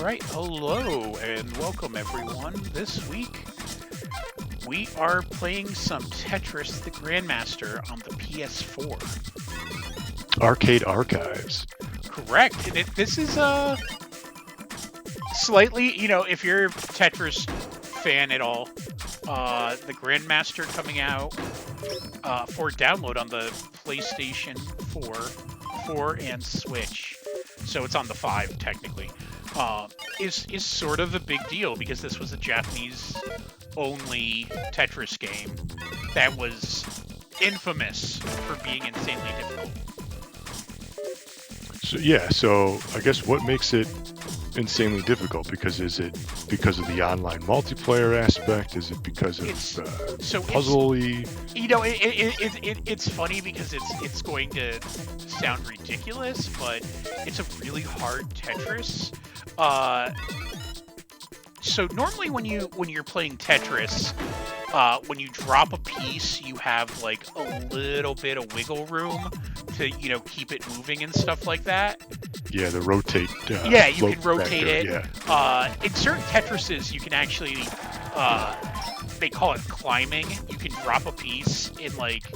right, hello and welcome everyone. This week we are playing some Tetris the Grandmaster on the PS4. Arcade Archives. Correct, and this is slightly, if you're a Tetris fan at all, the Grandmaster coming out for download on the PlayStation 4 and Switch. So it's on the 5 technically. Is sort of a big deal because this was a Japanese-only Tetris game that was infamous for being insanely difficult. So I guess what makes it insanely difficult? Is it because of the online multiplayer aspect? Is it because of puzzle-y? It's funny because it's going to sound ridiculous, but it's a really hard Tetris. So normally when you're playing Tetris, when you drop a piece, you have like a little bit of wiggle room to keep it moving and stuff like that. Yeah, the rotate. You can rotate it. Yeah. In certain Tetrises, you can actually they call it climbing. You can drop a piece in like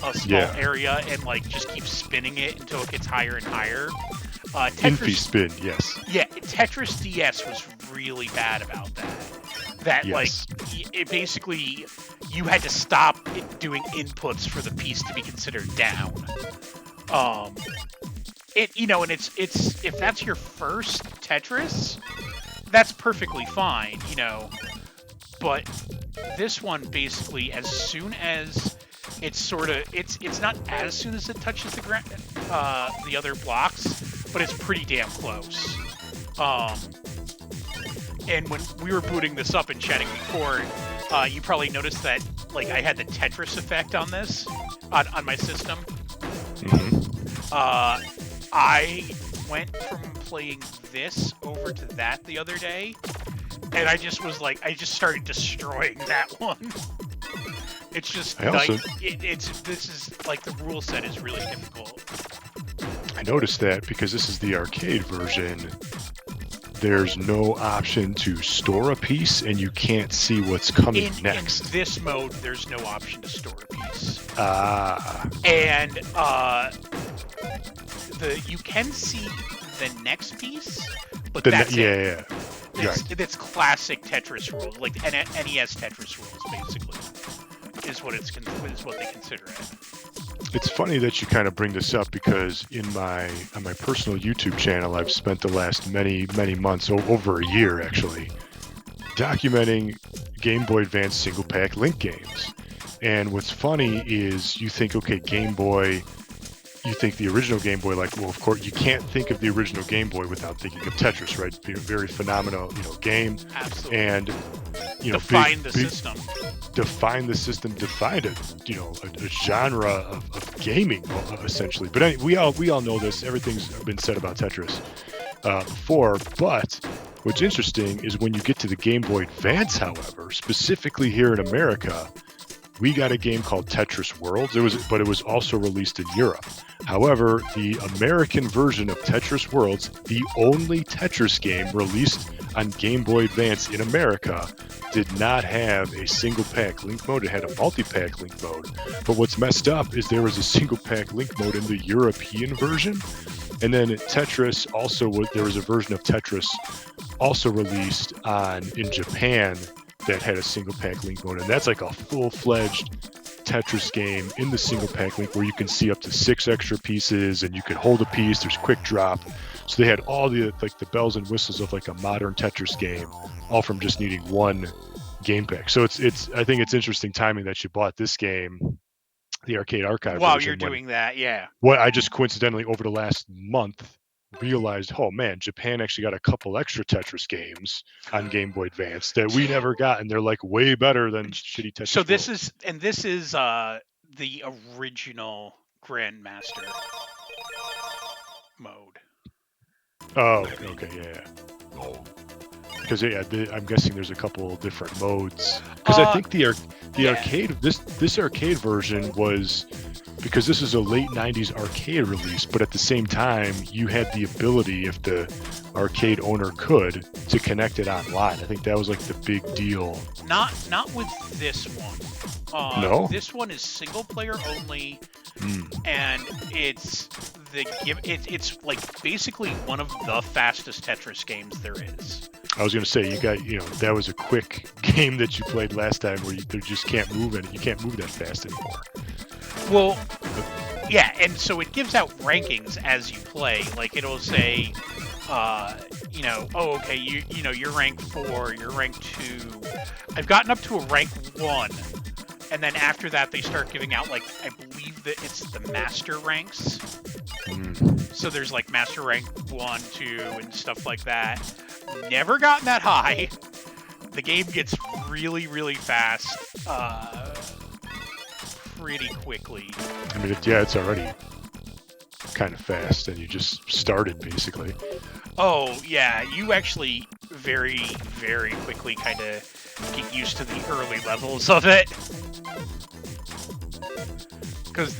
a small area and like just keep spinning it until it gets higher and higher. Infi spin, yes. Yeah, Tetris DS was really bad about that. Like, it basically, you had to stop doing inputs for the piece to be considered down. And it's if that's your first Tetris, that's perfectly fine, But this one basically, as soon as it's not as soon as it touches the other blocks, but it's pretty damn close. And when we were booting this up and chatting before, you probably noticed that like I had the Tetris effect on this on my system. Mm-hmm. I went from playing this over to that the other day, and I just started destroying that one. It's just this is like the rule set is really difficult. I noticed that because this is the arcade version. There's no option to store a piece, and you can't see what's coming next. In this mode, there's no option to store a piece. And you can see the next piece, but that's classic Tetris rules, like NES Tetris rules, basically, is what they consider it. It's funny that you kind of bring this up because on my personal YouTube channel, I've spent the last many months, over a year actually, documenting Game Boy Advance single pack Link games. And what's funny is you think, okay, Game Boy, you think the original Game Boy, like, well, of course, you can't think of the original Game Boy without thinking of Tetris, right? Very phenomenal, game. Absolutely. And define the system, define a genre of gaming essentially. But anyway, we all know this. Everything's been said about Tetris before. But what's interesting is when you get to the Game Boy Advance, however, specifically here in America, we got a game called Tetris Worlds. But it was also released in Europe. However, the American version of Tetris Worlds, the only Tetris game released on Game Boy Advance in America, did not have a single pack link mode. It had a multi-pack link mode. But what's messed up is there was a single pack link mode in the European version. And then Tetris there was a version of Tetris also released in Japan that had a single pack link mode, and that's like a full-fledged Tetris game in the single pack link where you can see up to 6 extra pieces and you can hold a piece. There's quick drop. So they had all the bells and whistles of like a modern Tetris game, all from just needing one game pack. So it's I think it's interesting timing that you bought this game, the Arcade Archive. While you're doing that, yeah. What I just coincidentally over the last month realized, oh man, Japan actually got a couple extra Tetris games on Game Boy Advance that we never got, and they're like way better than shitty Tetris. So this is the original Grandmaster mode. Oh, okay, yeah. Because I'm guessing there's a couple different modes. Because I think the arcade this arcade version was because this is a late 90s arcade release, but at the same time, you had the ability, if the arcade owner could, to connect it online. I think that was like the big deal. Not with this one. No? This one is single player only, and it's like basically one of the fastest Tetris games there is. I was going to say, that was a quick game that you played last time where you just can't move it. You can't move that fast anymore. Well, yeah, and so it gives out rankings as you play. Like it'll say, oh, okay, you're rank 4, you're rank 2. I've gotten up to a rank 1, and then after that they start giving out, like, I believe that it's the master ranks. So there's like master rank 1, 2, and stuff like that. Never gotten that high. The game gets really, really fast pretty quickly. I mean, it's already kind of fast, and you just started, basically. Oh, yeah, you actually very, very quickly kind of get used to the early levels of it. Because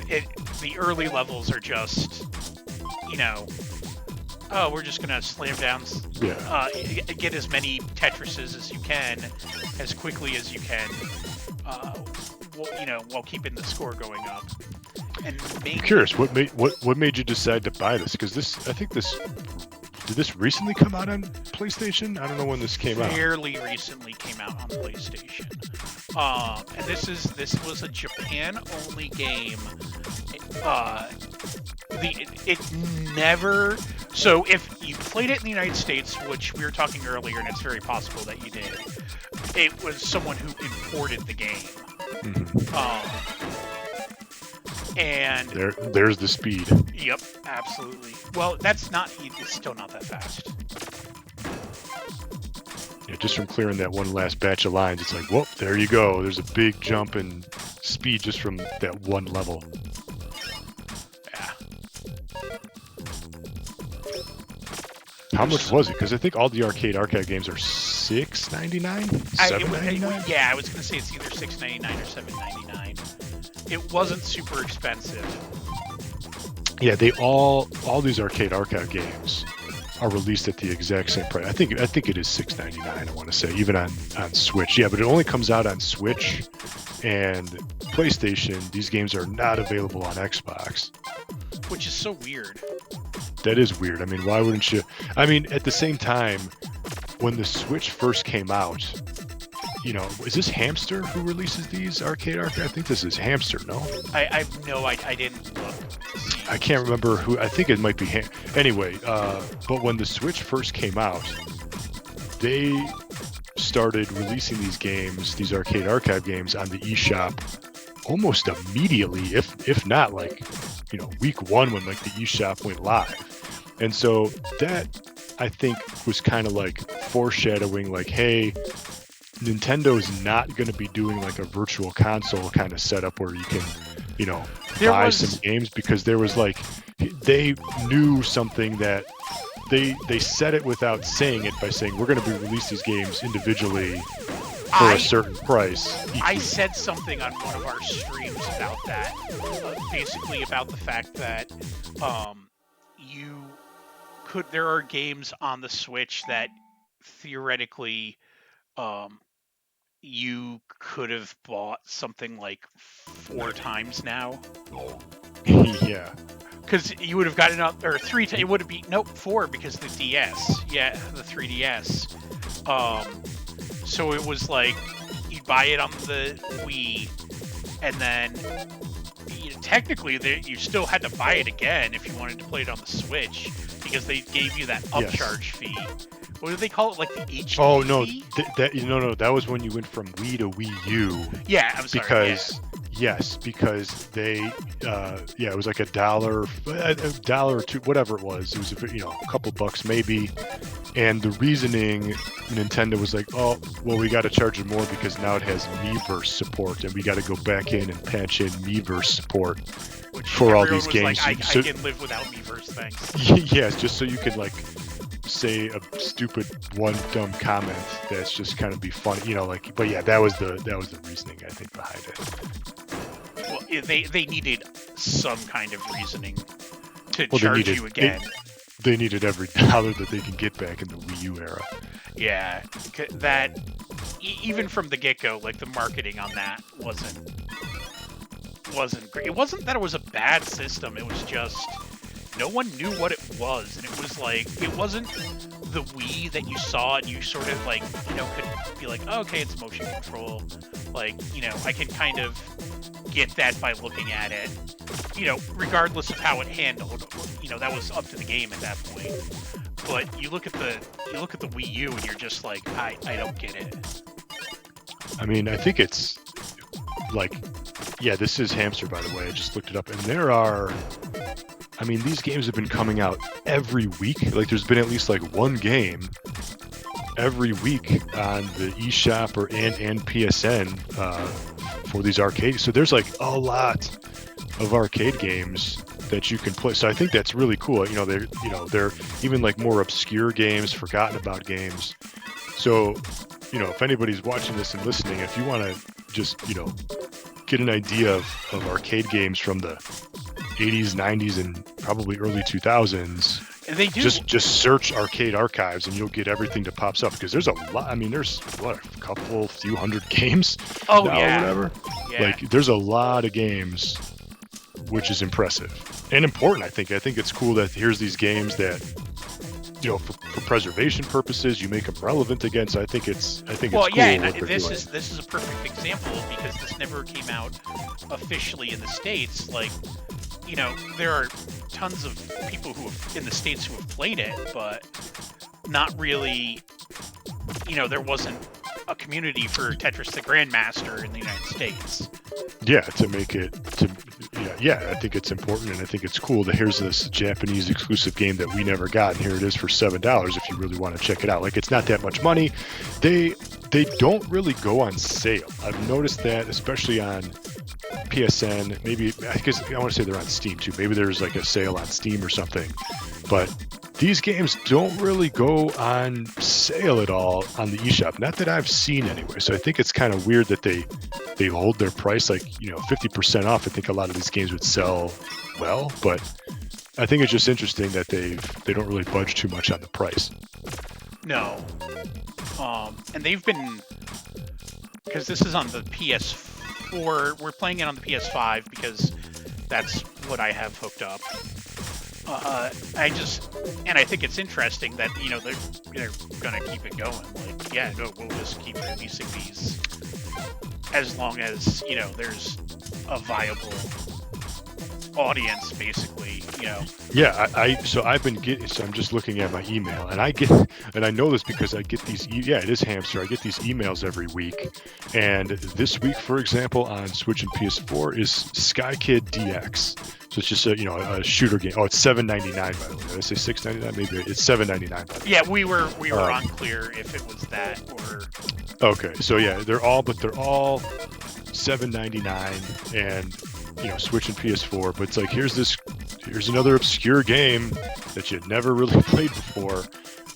the early levels are just, oh, we're just going to slam down, get as many Tetrises as you can, as quickly as you can, while keeping the score going up. And I'm curious, what made you decide to buy this? Because did this recently come out on PlayStation? I don't know when this came out. Fairly recently came out on PlayStation. And this was a Japan-only game. So if you played it in the United States, which we were talking earlier, and it's very possible that you did, it was someone who imported the game. And there's the speed. Yep, absolutely. Well, it's still not that fast. Yeah, just from clearing that one last batch of lines, it's like, whoop, there you go. There's a big jump in speed just from that one level. Yeah. How much was it? Because I think all the arcade games are $6.99, $7.99. Yeah, I was gonna say it's either $6.99 or $7.99. It wasn't super expensive. Yeah, all these arcade games are released at the exact same price. I think it is $6.99. I want to say, even on Switch. Yeah, but it only comes out on Switch and PlayStation. These games are not available on Xbox, which is so weird. That is weird. I mean, why wouldn't you? I mean, at the same time, when the Switch first came out, is this Hamster who releases these arcade? I think this is Hamster, no? I didn't look. I can't remember who. I think it might be Anyway, but when the Switch first came out, they started releasing these games, these arcade games, on the eShop almost immediately, if not like, week 1 when like the eShop went live. And so that, I think, was kind of like foreshadowing, like, hey, Nintendo's not going to be doing like a virtual console kind of setup where you can, buy some games, because there was like, they knew something that they said it without saying it by saying, we're going to release these games individually for a certain price. I said something on one of our streams about that, basically about the fact that there are games on the Switch that theoretically you could have bought something like 4 times now. Yeah. Because you would have gotten up, or 3 times. It would have been 4 because the DS. Yeah, the 3DS. So it was like you buy it on the Wii, and then technically you still had to buy it again if you wanted to play it on the Switch, because they gave you that upcharge fee. What do they call it? Like the HD Oh, no. fee? No. That was when you went from Wii to Wii U. Yeah, I'm sorry. Because, yes, because they, it was like $1 or 2, whatever it was. It was, a couple bucks maybe. And the reasoning, Nintendo was like, oh, well, we got to charge it more because now it has Miiverse support, and we got to go back in and patch in Miiverse support for all these games. Like, I can live without Miiverse, thanks. Yes, just so you could like say a stupid one dumb comment that's just kind of be funny, but yeah, that was the reasoning, I think, behind it. Well, they needed some kind of reasoning to charge you again. They needed every dollar that they can get back in the Wii U era. Yeah, that even from the get-go, like the marketing on that wasn't great. It wasn't that it was a bad system. It was just no one knew what it was, and it was like it wasn't the Wii that you saw and you sort of like could be like, oh, okay, it's motion control. Like I can kind of get that by looking at it. Regardless of how it handled, that was up to the game at that point. But you look at the Wii U and you're just like, I don't get it. I mean, I think it's like, yeah, this is Hamster, by the way. I just looked it up, and there are. I mean, these games have been coming out every week. Like, there's been at least like one game every week on the eShop and PSN for these arcades. So there's like a lot of arcade games that you can play. So I think that's really cool. They're even like more obscure games, forgotten about games. So, if anybody's watching this and listening, if you want to just, get an idea of arcade games from the 80s, 90s, and probably early 2000s, and they do just search arcade archives and you'll get everything that pops up, because there's a lot. I mean, there's a few hundred games now, or whatever. Yeah. Like, there's a lot of games, which is impressive and important. I think it's cool that here's these games that for preservation purposes, you make them relevant again. So I think it's cool. Yeah, and this is a perfect example, because this never came out officially in the States. Like, there are tons of people in the States who have played it, but not really. There wasn't a community for Tetris the Grandmaster in the United States. Yeah, to make it I think it's important, and I think it's cool that here's this Japanese exclusive game that we never got, and here it is for $7 if you really want to check it out. Like, it's not that much money. They don't really go on sale. I've noticed that, especially on PSN. Maybe, I guess I want to say they're on Steam too. Maybe there's like a sale on Steam or something. But these games don't really go on sale at all on the eShop. Not that I've seen anyway. So I think it's kind of weird that they hold their price like 50% off. I think a lot of these games would sell well, but I think it's just interesting that they don't really budge too much on the price. No, and they've been, because this is on the PS4. We're playing it on the PS5 because that's what I have hooked up. I think it's interesting that they're gonna keep it going. Like, yeah, no, we'll just keep releasing these as long as there's a viable audience, basically. Yeah, I've been getting. So I'm just looking at my email, and I know this because I get these. Yeah, it is Hamster. I get these emails every week, and this week, for example, on Switch and PS4 is Sky Kid DX. So it's just a shooter game. Oh, it's $7.99, by the way. Did I say $6.99? Maybe it's $7.99. Yeah, we were unclear if it was that or. Okay, so yeah, they're all $7.99, and Switch and PS4. But it's like, here's another obscure game that you'd never really played before,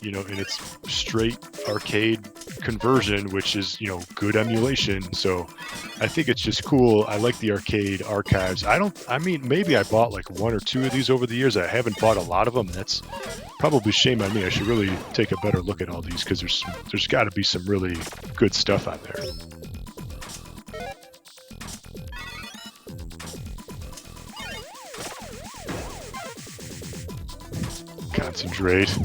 in its straight arcade conversion, which is good emulation. So I think it's just cool. I like the arcade archives. Maybe I bought like one or two of these over the years. I haven't bought a lot of them. That's probably shame on me. I should really take a better look at all these, because there's got to be some really good stuff on there. Concentrate.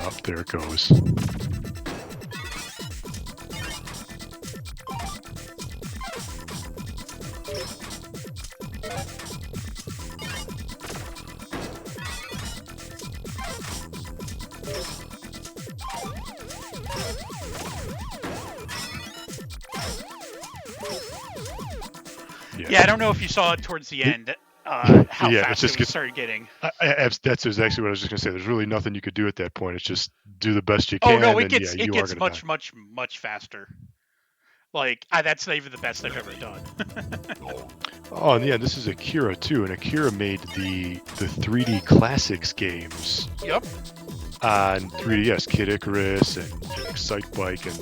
Up there it goes. Yeah, I don't know if you saw it towards the end. how Yeah, fast just it started getting. that's exactly what I was just gonna say. There's really nothing you could do at that point. It's just do the best you Oh can, no, and yeah, it you are gets gonna die. much faster. Like that's not even the best I've ever done. Oh, and yeah, this is Akira too, and Akira made the 3D Classics games Yep. on 3DS, Kid Icarus and Excite Bike and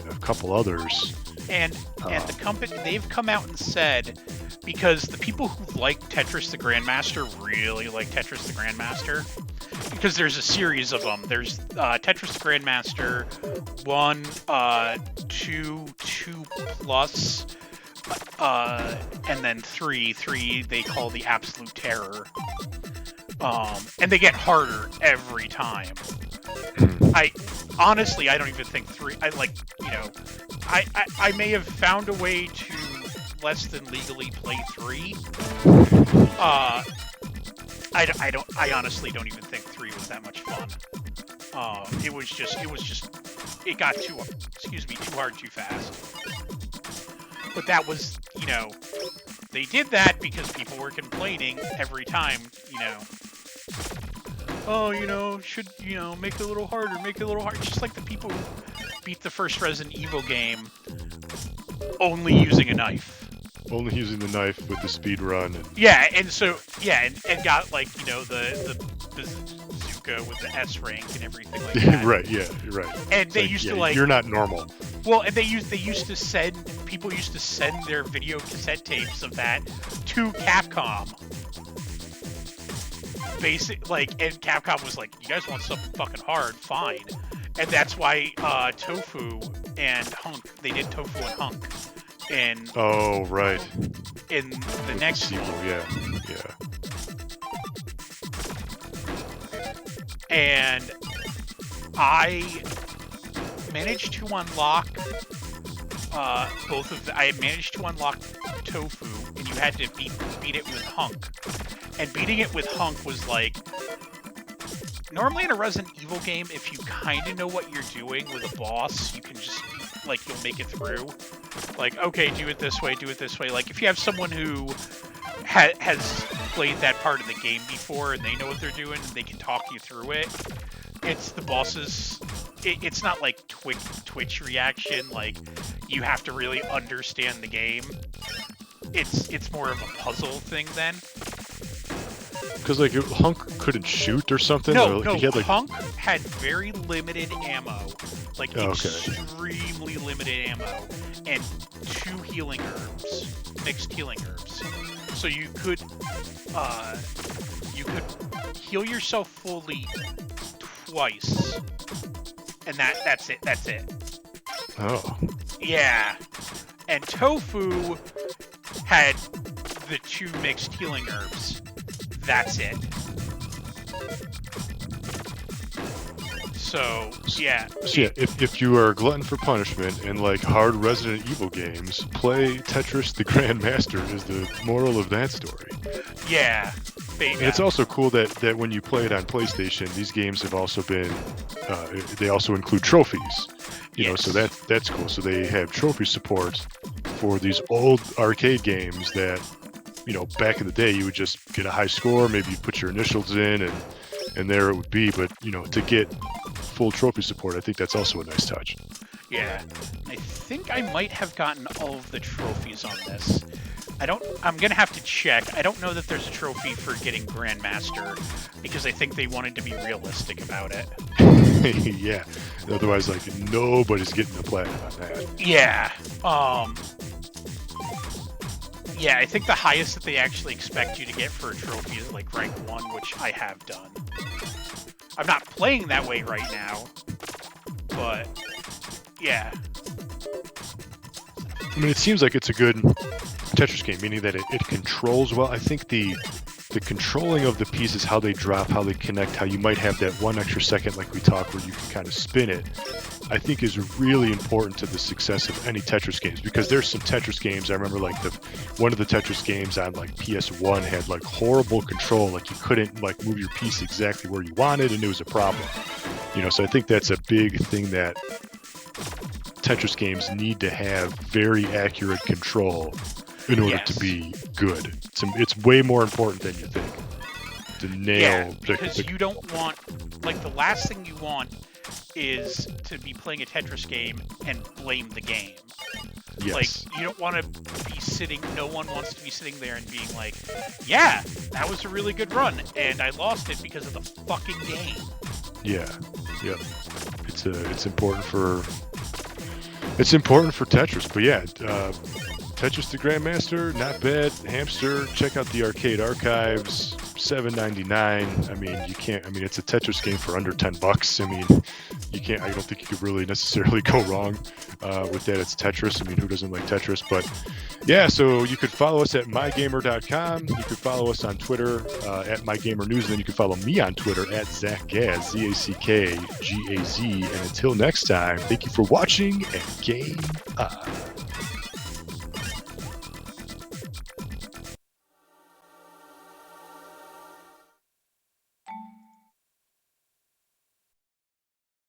a couple others. And the company, they've come out and said, because the people who like Tetris the Grandmaster really like Tetris the Grandmaster, because there's a series of them. There's Tetris the Grandmaster 1, 2, 2 plus, and then 3 they call the Absolute Terror. And they get harder every time. I honestly, I don't even think 3. I may have found a way to less than legally play 3. I honestly don't even think 3 was that much fun. It got too hard too fast. But that was, they did that because people were complaining every time, oh, should, make it a little harder, make it a little harder. Just like the people who beat the first Resident Evil game only using a knife. Only using the knife with the speed run. And got like, the bazooka with the S rank and everything like that. Right, yeah, you're right. And they used to like... You're not normal. Well, and people used to send their video cassette tapes of that to Capcom. And Capcom was like, you guys want something fucking hard, fine. And that's why Tofu and Hunk, they did Tofu and Hunk. And oh, right. In the next sequel, one. yeah. And I managed to unlock both of the. I managed to unlock Tofu, and you had to beat it with Hunk. And beating it with Hunk was like, normally in a Resident Evil game, if you kind of know what you're doing with a boss, you can just you'll make it through. Like, okay, do it this way. Like, if you have someone who has played that part of the game before and they know what they're doing and they can talk you through it, it's the bosses. It's not like Twitch reaction. Like, you have to really understand the game. It's more of a puzzle thing then. Because Hunk couldn't shoot or something. No, Hunk had very limited ammo, extremely limited ammo, and 2 healing herbs, mixed healing herbs. So you could heal yourself fully twice, and that's it. That's it. Oh. Yeah, and Tofu had the 2 mixed healing herbs. That's it. So yeah, if you are a glutton for punishment and like hard Resident Evil games, play Tetris the Grandmaster is the moral of that story. Yeah. And it's also cool that when you play it on PlayStation, these games have also been, they also include trophies. You know, so that's cool. So they have trophy support for these old arcade games that, back in the day, you would just get a high score, maybe you put your initials in, and there it would be. But, to get full trophy support, I think that's also a nice touch. Yeah. I think I might have gotten all of the trophies on this. I'm going to have to check. I don't know that there's a trophy for getting Grandmaster, because I think they wanted to be realistic about it. Yeah. Otherwise, nobody's getting a platinum on that. Yeah. Yeah, I think the highest that they actually expect you to get for a trophy is rank 1, which I have done. I'm not playing that way right now, but yeah. I mean, it seems like it's a good Tetris game, meaning that it controls well. I think the controlling of the pieces, how they drop, how they connect, how you might have that 1 extra second like we talked where you can kind of spin it, I think is really important to the success of any Tetris games, because there's some Tetris games, I remember one of the Tetris games on PS1 had horrible control, you couldn't move your piece exactly where you wanted, and it was a problem. So I think that's a big thing that Tetris games need to have, very accurate control. in order to be good. It's way more important than you think to nail. Because you don't want, like, the last thing you want is to be playing a Tetris game and blame the game. Yes. Like, you don't want to be sitting, no one wants to be sitting there and being like, yeah, that was a really good run, and I lost it because of the fucking game. Yeah, yep. It's important for Tetris, but yeah, Tetris the Grandmaster, not bad. Hamster, check out the arcade archives, $7.99. I mean, you can't. I mean, it's a Tetris game for under $10. I mean, you can't. I don't think you could really necessarily go wrong with that. It's Tetris. I mean, who doesn't like Tetris? But yeah, so you could follow us at mygamer.com. You could follow us on Twitter at mygamernews, and then you can follow me on Twitter at ZachGaz, ZACKGAZ. And until next time, thank you for watching and game on.